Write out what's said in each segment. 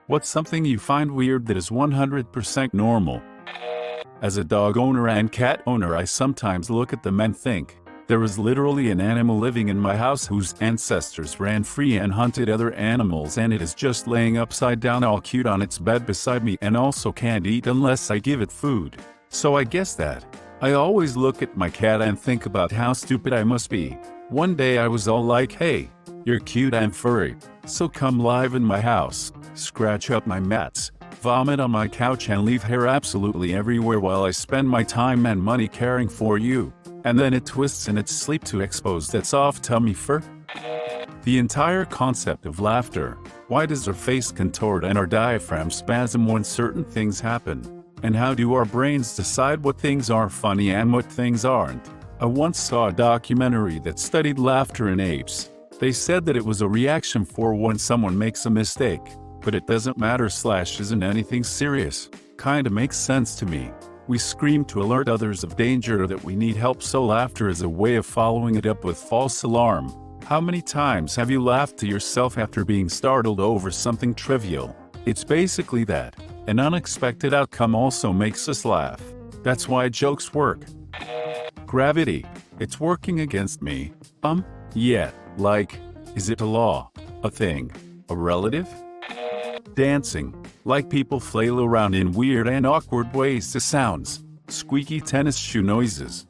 What's something you find weird that is 100% normal? As a dog owner and cat owner, I sometimes look at them and think, there is literally an animal living in my house whose ancestors ran free and hunted other animals, and it is just laying upside down all cute on its bed beside me, and also can't eat unless I give it food. So I guess that. I always look at my cat and think about how stupid I must be. One day I was all like, hey, you're cute and furry, so come live in my house, scratch up my mats, vomit on my couch and leave hair absolutely everywhere while I spend my time and money caring for you. And then it twists in its sleep to expose that soft tummy fur? The entire concept of laughter. Why does our face contort and our diaphragm spasm when certain things happen? And how do our brains decide what things are funny and what things aren't? I once saw a documentary that studied laughter in apes. They said that it was a reaction for when someone makes a mistake. But it doesn't matter / isn't anything serious. Kinda makes sense to me. We scream to alert others of danger or that we need help, so laughter is a way of following it up with false alarm. How many times have you laughed to yourself after being startled over something trivial? It's basically that. An unexpected outcome also makes us laugh. That's why jokes work. Gravity. It's working against me. Yeah, like, is it a law? A thing? A relative? Dancing. Like people flail around in weird and awkward ways to sounds. Squeaky tennis shoe noises.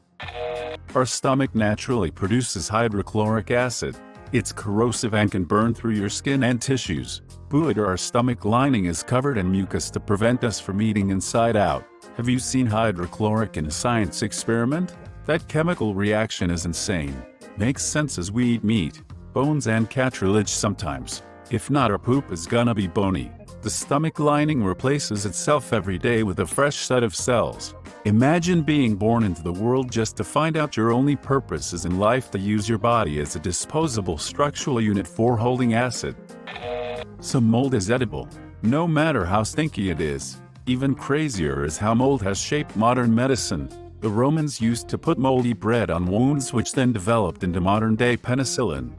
Our stomach naturally produces hydrochloric acid. It's corrosive and can burn through your skin and tissues. But our stomach lining is covered in mucus to prevent us from eating inside out. Have you seen hydrochloric in a science experiment? That chemical reaction is insane. Makes sense as we eat meat, bones and cartilage sometimes. If not, our poop is gonna be bony. The stomach lining replaces itself every day with a fresh set of cells. Imagine being born into the world just to find out your only purpose is in life to use your body as a disposable structural unit for holding acid. Some mold is edible, no matter how stinky it is. Even crazier is how mold has shaped modern medicine. The Romans used to put moldy bread on wounds, which then developed into modern-day penicillin.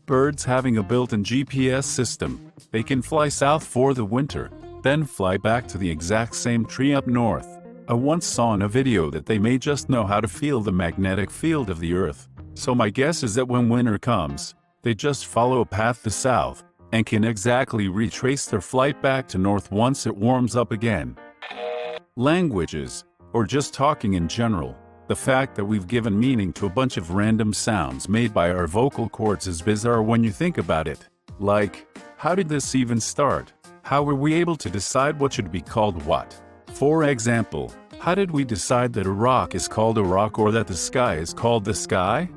Birds having a built-in GPS system. They can fly south for the winter, then fly back to the exact same tree up north. I once saw in a video that they may just know how to feel the magnetic field of the Earth. So my guess is that when winter comes, they just follow a path to south, and can exactly retrace their flight back to north once it warms up again. Languages, or just talking in general. The fact that we've given meaning to a bunch of random sounds made by our vocal cords is bizarre when you think about it. Like, how did this even start? How were we able to decide what should be called what? For example, how did we decide that a rock is called a rock or that the sky is called the sky?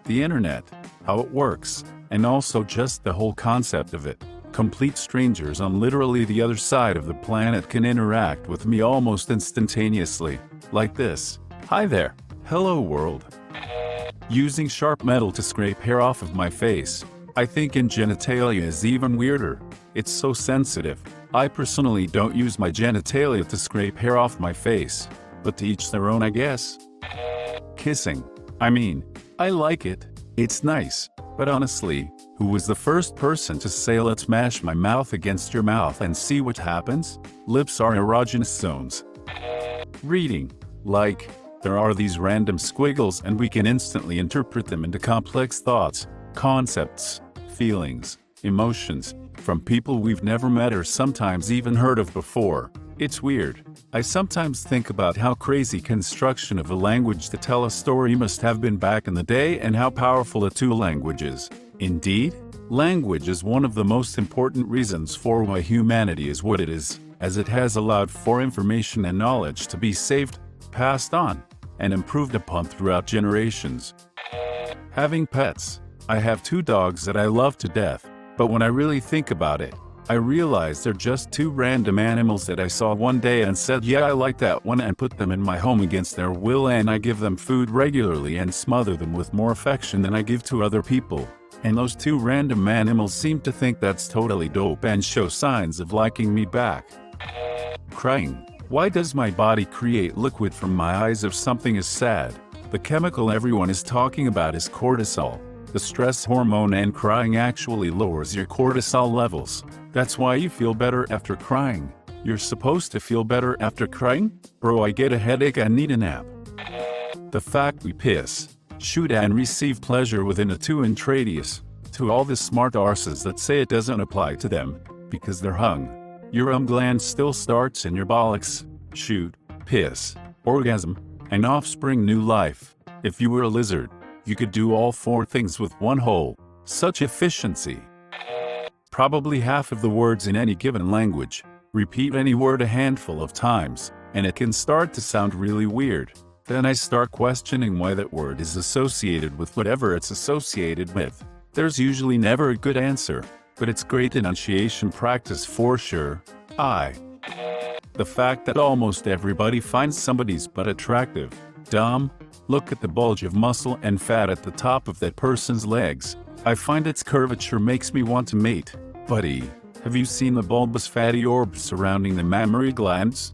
The internet, how it works, and also just the whole concept of it. Complete strangers on literally the other side of the planet can interact with me almost instantaneously, like this. Hi there. Hello world. Using sharp metal to scrape hair off of my face. I think in genitalia is even weirder. It's so sensitive. I personally don't use my genitalia to scrape hair off my face, but to each their own, I guess. Kissing. I mean, I like it. It's nice. But honestly, who was the first person to say let's mash my mouth against your mouth and see what happens? Lips are erogenous zones. Reading. Like, there are these random squiggles and we can instantly interpret them into complex thoughts, concepts, feelings, emotions, from people we've never met or sometimes even heard of before. It's weird. I sometimes think about how crazy construction of a language to tell a story must have been back in the day and how powerful a tool language is. Indeed, language is one of the most important reasons for why humanity is what it is, as it has allowed for information and knowledge to be saved, passed on, and improved upon throughout generations. Having pets. I have 2 dogs that I love to death, but when I really think about it, I realize they're just 2 random animals that I saw one day and said, yeah, I like that one, and put them in my home against their will, and I give them food regularly and smother them with more affection than I give to other people. And those 2 random animals seem to think that's totally dope and show signs of liking me back. Crying. Why does my body create liquid from my eyes if something is sad? The chemical everyone is talking about is cortisol. The stress hormone and crying actually lowers your cortisol levels. That's why you feel better after crying. You're supposed to feel better after crying? Bro, I get a headache and need a nap. The fact we piss, shoot and receive pleasure within a 2-inch radius. To all the smart arses that say it doesn't apply to them, because they're hung. Your gland still starts in your bollocks. Shoot, piss, orgasm, and offspring new life. If you were a lizard, you could do all 4 things with one hole. Such efficiency. Probably half of the words in any given language. Repeat any word a handful of times, and it can start to sound really weird. Then I start questioning why that word is associated with whatever it's associated with. There's usually never a good answer, but it's great enunciation practice for sure. The fact that almost everybody finds somebody's butt attractive. Dumb. Look at the bulge of muscle and fat at the top of that person's legs. I find its curvature makes me want to mate. Buddy, have you seen the bulbous fatty orbs surrounding the mammary glands?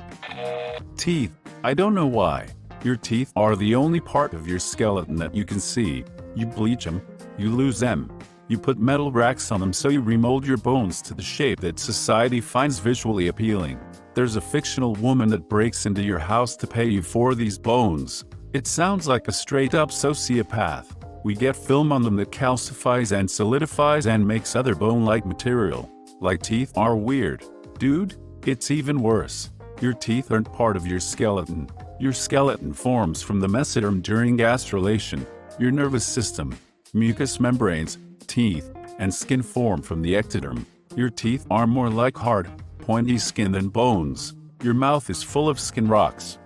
Teeth. I don't know why. Your teeth are the only part of your skeleton that you can see. You bleach them, you lose them. You put metal racks on them so you remold your bones to the shape that society finds visually appealing. There's a fictional woman that breaks into your house to pay you for these bones. It sounds like a straight-up sociopath. We get film on them that calcifies and solidifies and makes other bone-like material. Like teeth are weird. Dude, it's even worse. Your teeth aren't part of your skeleton. Your skeleton forms from the mesoderm during gastrulation. Your nervous system, mucous membranes, teeth, and skin form from the ectoderm. Your teeth are more like hard, pointy skin than bones. Your mouth is full of skin rocks.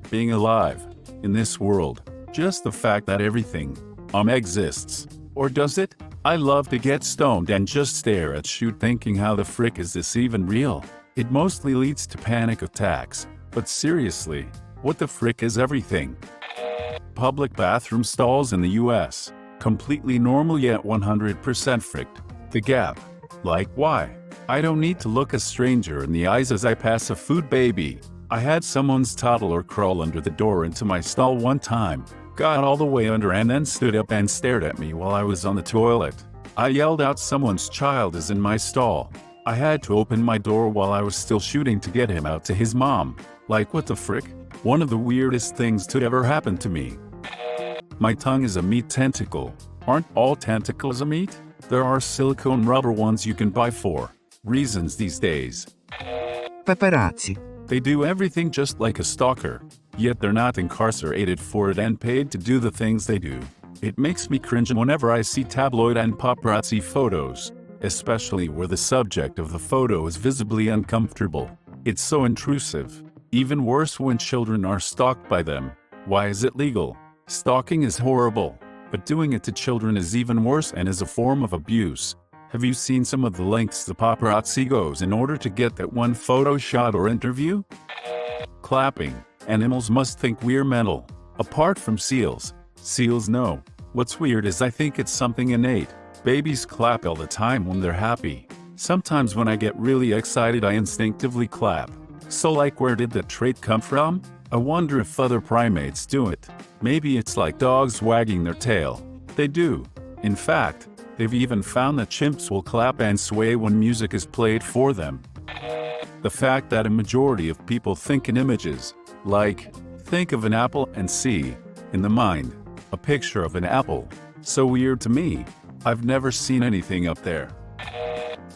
Being alive, in this world, just the fact that everything, exists. Or does it? I love to get stoned and just stare at shoot thinking how the frick is this even real? It mostly leads to panic attacks. But seriously, what the frick is everything? Public bathroom stalls in the US. Completely normal yet 100% fricked. The Gap. Like why? I don't need to look a stranger in the eyes as I pass a food baby. I had someone's toddler crawl under the door into my stall one time, got all the way under and then stood up and stared at me while I was on the toilet. I yelled out someone's child is in my stall. I had to open my door while I was still shooting to get him out to his mom. Like what the frick? One of the weirdest things to ever happen to me. My tongue is a meat tentacle. Aren't all tentacles a meat? There are silicone rubber ones you can buy for reasons these days. Paparazzi. They do everything just like a stalker, yet they're not incarcerated for it and paid to do the things they do. It makes me cringe whenever I see tabloid and paparazzi photos, especially where the subject of the photo is visibly uncomfortable. It's so intrusive. Even worse when children are stalked by them. Why is it legal? Stalking is horrible, but doing it to children is even worse and is a form of abuse. Have you seen some of the lengths the paparazzi goes in order to get that one photo shot or interview? Clapping. Animals must think we're mental. Apart from seals. Seals know. What's weird is I think it's something innate. Babies clap all the time when they're happy. Sometimes when I get really excited I instinctively clap. So like where did that trait come from? I wonder if other primates do it. Maybe it's like dogs wagging their tail. They do. In fact, they've even found that chimps will clap and sway when music is played for them. The fact that a majority of people think in images, like, think of an apple and see, in the mind, a picture of an apple. So weird to me. I've never seen anything up there.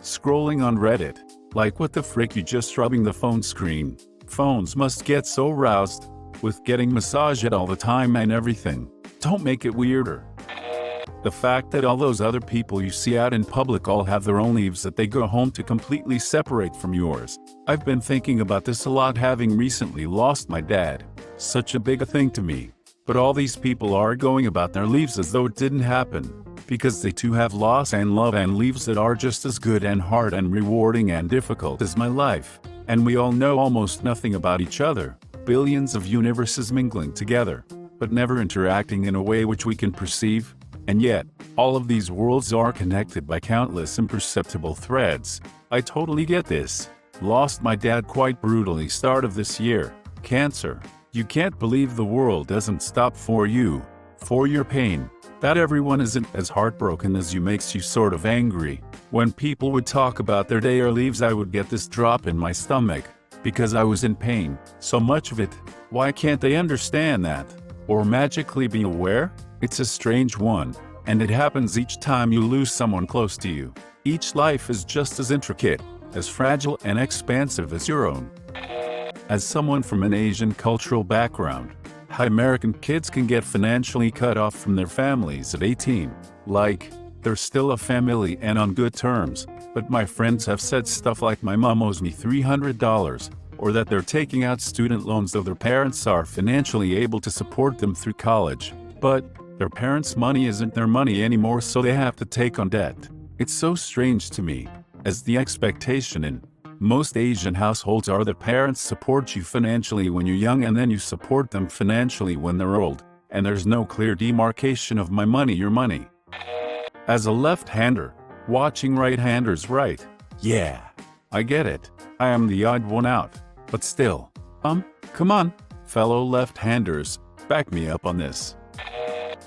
Scrolling on Reddit. Like what the frick you just rubbing the phone screen. Phones must get so roused, with getting massaged all the time and everything. Don't make it weirder. The fact that all those other people you see out in public all have their own lives that they go home to completely separate from yours. I've been thinking about this a lot having recently lost my dad. Such a big thing to me. But all these people are going about their lives as though it didn't happen. Because they too have loss and love and lives that are just as good and hard and rewarding and difficult as my life. And we all know almost nothing about each other. Billions of universes mingling together, but never interacting in a way which we can perceive. And yet, all of these worlds are connected by countless imperceptible threads. I totally get this. Lost my dad quite brutally start of this year. Cancer. You can't believe the world doesn't stop for you. for your pain. That everyone isn't as heartbroken as you makes you sort of angry. When people would talk about their day or leaves, I would get this drop in my stomach because I was in pain, so much of it. Why can't they understand that? Or magically be aware? It's a strange one, and it happens each time you lose someone close to you. Each life is just as intricate, as fragile and expansive as your own. As someone from an Asian cultural background, how American kids can get financially cut off from their families at 18. Like, they're still a family and on good terms, but my friends have said stuff like my mom owes me $300, or that they're taking out student loans though their parents are financially able to support them through college. But their parents' money isn't their money anymore, so they have to take on debt. It's so strange to me, as the expectation in most Asian households are that parents support you financially when you're young and then you support them financially when they're old, and there's no clear demarcation of my money, your money. As a left-hander, watching right-handers write, yeah, I get it, I am the odd one out, but still, come on, fellow left-handers, back me up on this.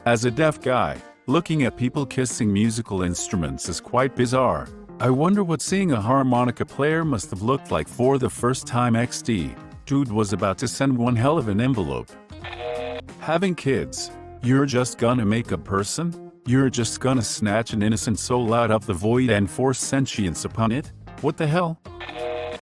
As a deaf guy, looking at people kissing musical instruments is quite bizarre. I wonder what seeing a harmonica player must have looked like for the first time. XD. Dude was about to send one hell of an envelope. Having kids, you're just gonna make a person? You're just gonna snatch an innocent soul out of the void and force sentience upon it? What the hell?